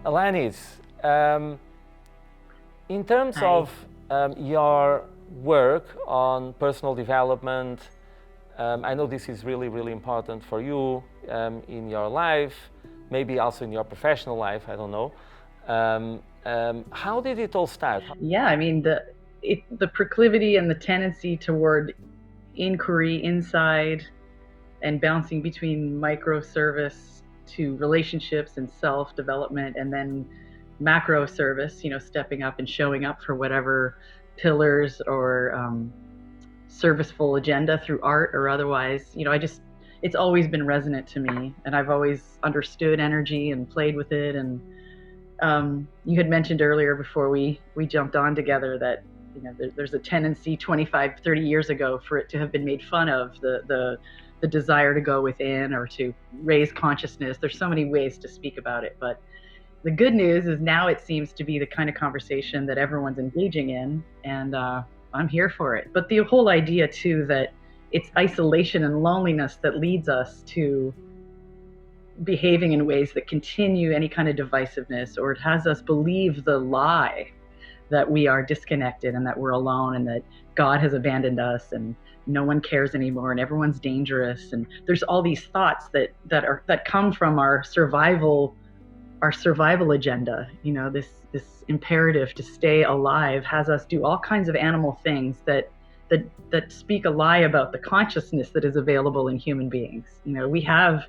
Alanis, in terms Hi. of your work on personal development, I know this is really, really important for you in your life, maybe also in your professional life, I don't know. How did it all start? Yeah, I mean the proclivity and the tendency toward inquiry inside and bouncing between microservice to relationships and self-development, and then macro service, stepping up and showing up for whatever pillars or serviceful agenda through art or otherwise. It's always been resonant to me, and I've always understood energy and played with it. And you had mentioned earlier before we jumped on together that there's a tendency 25, 30 years ago for it to have been made fun of, the desire to go within or to raise consciousness. There's so many ways to speak about it, but the good news is now it seems to be the kind of conversation that everyone's engaging in, and I'm here for it. But the whole idea too that it's isolation and loneliness that leads us to behaving in ways that continue any kind of divisiveness, or it has us believe the lie that we are disconnected and that we're alone and that God has abandoned us and no one cares anymore and everyone's dangerous. And there's all these thoughts that come from our survival agenda. This imperative to stay alive has us do all kinds of animal things that speak a lie about the consciousness that is available in human beings. We have,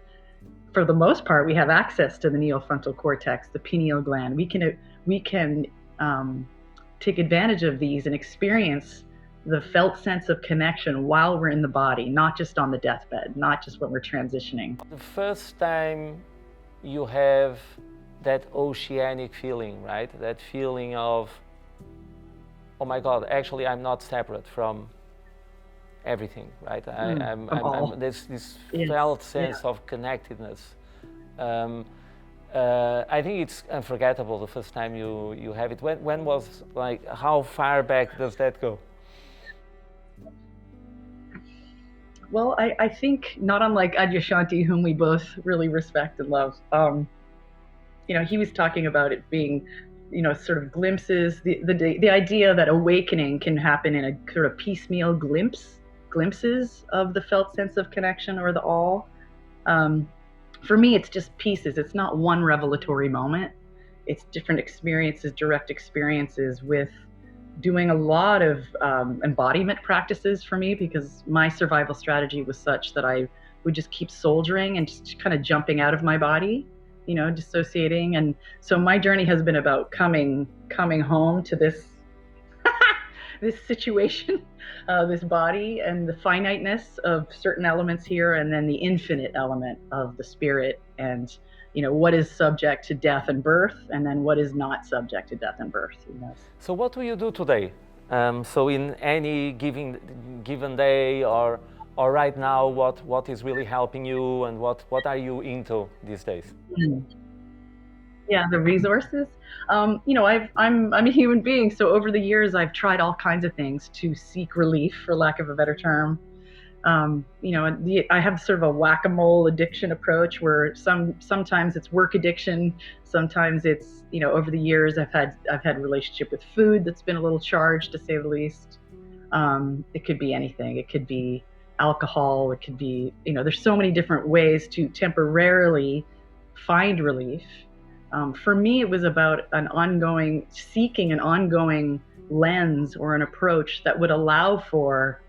for the most part, we have access to the neofrontal cortex, the pineal gland. We can take advantage of these and experience the felt sense of connection while we're in the body, not just on the deathbed, not just when we're transitioning. The first time you have that oceanic feeling, right? That feeling of, oh my God, actually I'm not separate from everything, right? There's this felt sense of connectedness. I think it's unforgettable the first time you have it. When was, like, how far back does that go? Well, I think not unlike Adyashanti, whom we both really respect and love, he was talking about it being, sort of glimpses, the idea that awakening can happen in a sort of piecemeal glimpses of the felt sense of connection or the all. For me, it's just pieces. It's not one revelatory moment. It's different experiences, direct experiences with doing a lot of embodiment practices for me, because my survival strategy was such that I would just keep soldiering and just kind of jumping out of my body, dissociating. And so my journey has been about coming home to this this situation, this body, and the finiteness of certain elements here, and then the infinite element of the spirit, and what is subject to death and birth, and then what is not subject to death and birth. So what do you do today? So in any given day or right now, what is really helping you, and what are you into these days? Yeah, the resources. I'm a human being, so over the years I've tried all kinds of things to seek relief, for lack of a better term. I have sort of a whack-a-mole addiction approach, where sometimes it's work addiction, sometimes it's, over the years I've had a relationship with food that's been a little charged, to say the least. It could be anything. It could be alcohol. It could be, there's so many different ways to temporarily find relief. For me, it was about seeking an ongoing lens or an approach that would allow for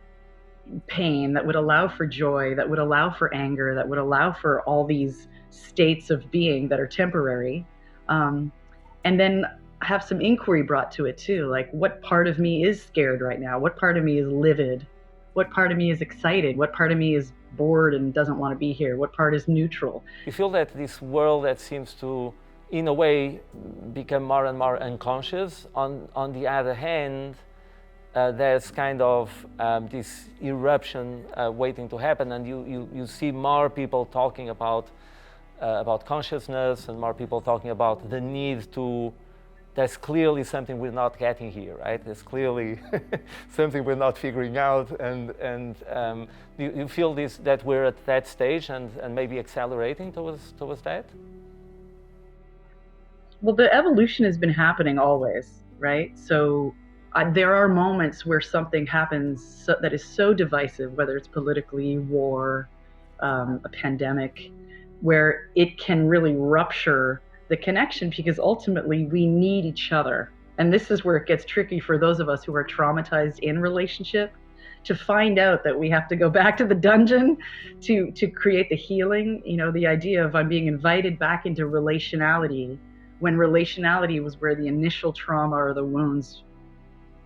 pain, that would allow for joy, that would allow for anger, that would allow for all these states of being that are temporary. And then have some inquiry brought to it too, like, what part of me is scared right now? What part of me is livid? What part of me is excited? What part of me is bored and doesn't want to be here? What part is neutral? You feel that this world that seems to, in a way, become more and more unconscious, on the other hand, there's kind of this eruption waiting to happen, and you see more people talking about consciousness, and more people talking about the need to. There's clearly something we're not getting here, right? There's clearly something we're not figuring out, and you feel that we're at that stage and maybe accelerating towards that. Well, the evolution has been happening always, right? So there are moments where something happens that is so divisive, whether it's politically, war, a pandemic, where it can really rupture the connection because ultimately we need each other. And this is where it gets tricky for those of us who are traumatized in relationship to find out that we have to go back to the dungeon to create the healing. You know, the idea of I'm being invited back into relationality when relationality was where the initial trauma or the wounds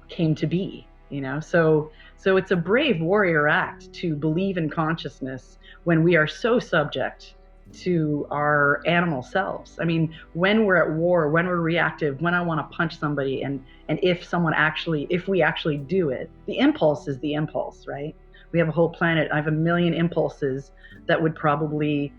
came to be, you know. So it's a brave warrior act to believe in consciousness when we are so subject to our animal selves. I mean, when we're at war, when we're reactive, when I want to punch somebody, and if we actually do it, the impulse is the impulse, right? We have a whole planet. I have a million impulses that would probably,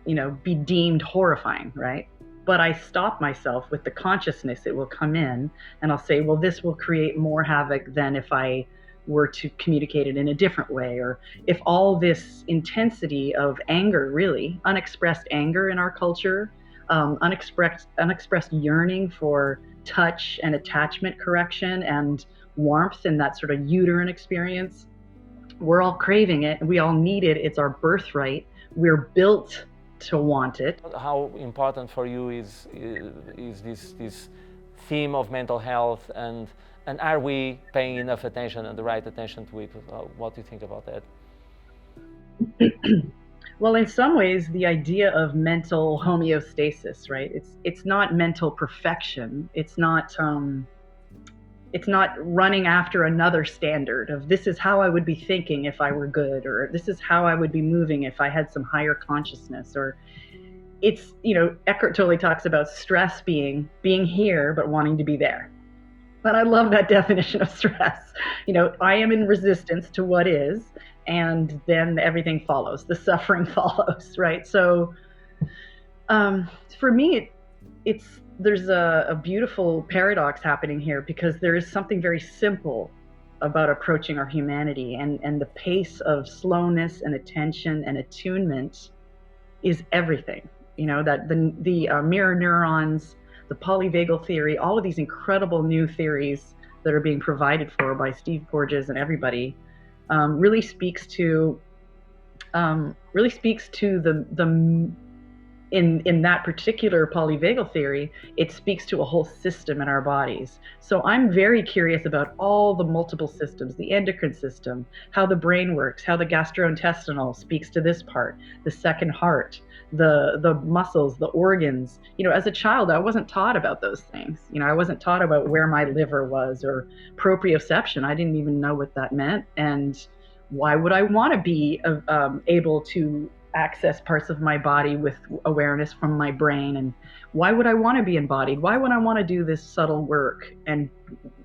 you know, be deemed horrifying, right? But I stop myself with the consciousness. It will come in and I'll say, well, this will create more havoc than if I were to communicate it in a different way. Or if all this intensity of anger, really unexpressed anger in our culture, unexpressed yearning for touch and attachment correction and warmth and that sort of uterine experience, we're all craving it. We all need it. It's our birthright. We're built to want it. How important for you is this theme of mental health, and are we paying enough attention and the right attention to it? What do you think about that? Well, in some ways, the idea of mental homeostasis, right? It's not mental perfection. It's not running after another standard of this is how I would be thinking if I were good, or this is how I would be moving if I had some higher consciousness. Or it's, you know, Eckhart Tolle talks about stress being here but wanting to be there. But I love that definition of stress. You know, I am in resistance to what is, and then everything follows. The suffering follows, right? So for me, there's a beautiful paradox happening here, because there is something very simple about approaching our humanity, and the pace of slowness and attention and attunement is everything. You know, that the mirror neurons, the polyvagal theory, all of these incredible new theories that are being provided for by Steve Porges and everybody, really speaks to the in that particular polyvagal theory, it speaks to a whole system in our bodies. So I'm very curious about all the multiple systems, the endocrine system, how the brain works, how the gastrointestinal speaks to this part, the second heart, the muscles, the organs. You know, as a child, I wasn't taught about those things. You know, I wasn't taught about where my liver was, or proprioception. I didn't even know what that meant. And why would I want to be able to access parts of my body with awareness from my brain? And why would I want to be embodied? Why would I want to do this subtle work and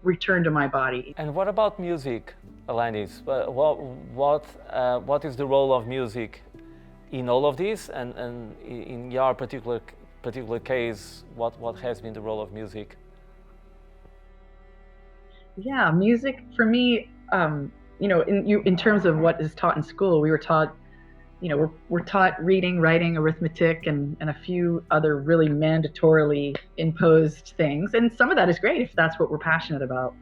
return to my body? And what about music, Alanis? What is the role of music in all of this? And in your particular case, what has been the role of music? Yeah, music for me, you know, in terms of what is taught in school, we were taught, you know, we're taught reading, writing, arithmetic, and a few other really mandatorily imposed things. And some of that is great if that's what we're passionate about.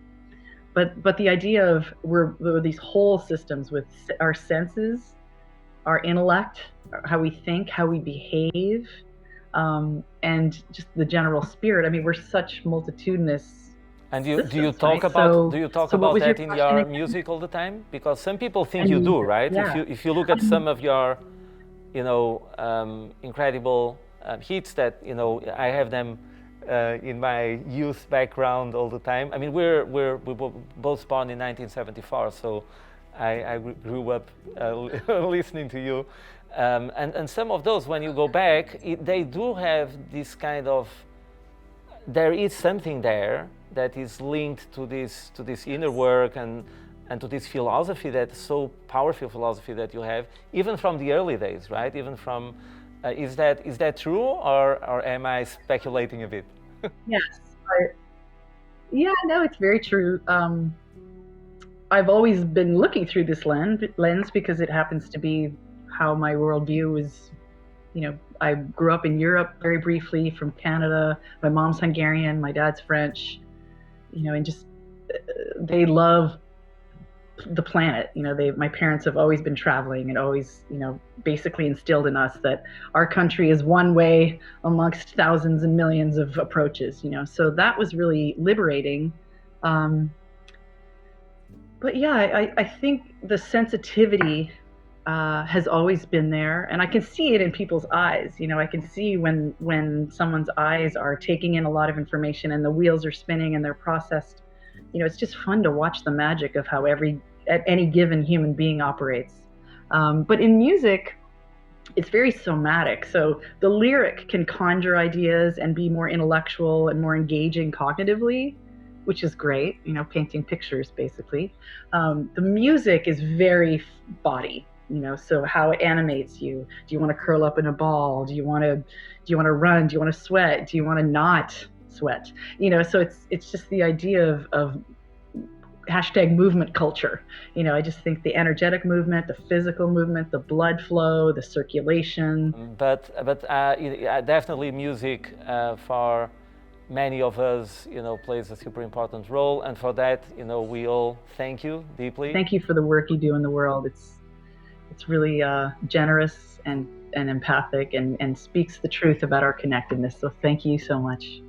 But the idea of we're these whole systems with our senses, our intellect, how we think, how we behave, and just the general spirit. I mean, we're such multitudinous. And systems, do you talk right? about that in your again? music all the time? Because some people think you do, right? Yeah. If you look at some of your, you know, incredible hits that, you know, I have them in my youth background all the time. I mean, we were both born in 1974, so I grew up listening to you, and some of those, when you go back, they do have this kind of, there is something there that is linked to this inner work and to this philosophy, that so powerful philosophy that you have, even from the early days, right? Even from, is that true, or am I speculating a bit? Yes. Yeah, no, it's very true. I've always been looking through this lens because it happens to be how my worldview is I grew up in Europe very briefly from Canada. My mom's Hungarian, my dad's French, and just they love the planet. My parents have always been traveling and always, basically instilled in us that our country is one way amongst thousands and millions of approaches, so that was really liberating. But yeah, I think the sensitivity has always been there, and I can see it in people's eyes. I can see when someone's eyes are taking in a lot of information and the wheels are spinning and they're processed. It's just fun to watch the magic of how any given human being operates. But in music, it's very somatic. So the lyric can conjure ideas and be more intellectual and more engaging cognitively, which is great, painting pictures basically. The music is very body, so how it animates you. Do you want to curl up in a ball? Do you want to run? Do you want to sweat? Do you want to not sweat? So it's just the idea of hashtag movement culture. I just think the energetic movement, the physical movement, the blood flow, the circulation. But definitely music for many of us, plays a super important role, and for that, we all thank you deeply. Thank you for the work you do in the world. It's really generous and empathic and speaks the truth about our connectedness. So thank you so much.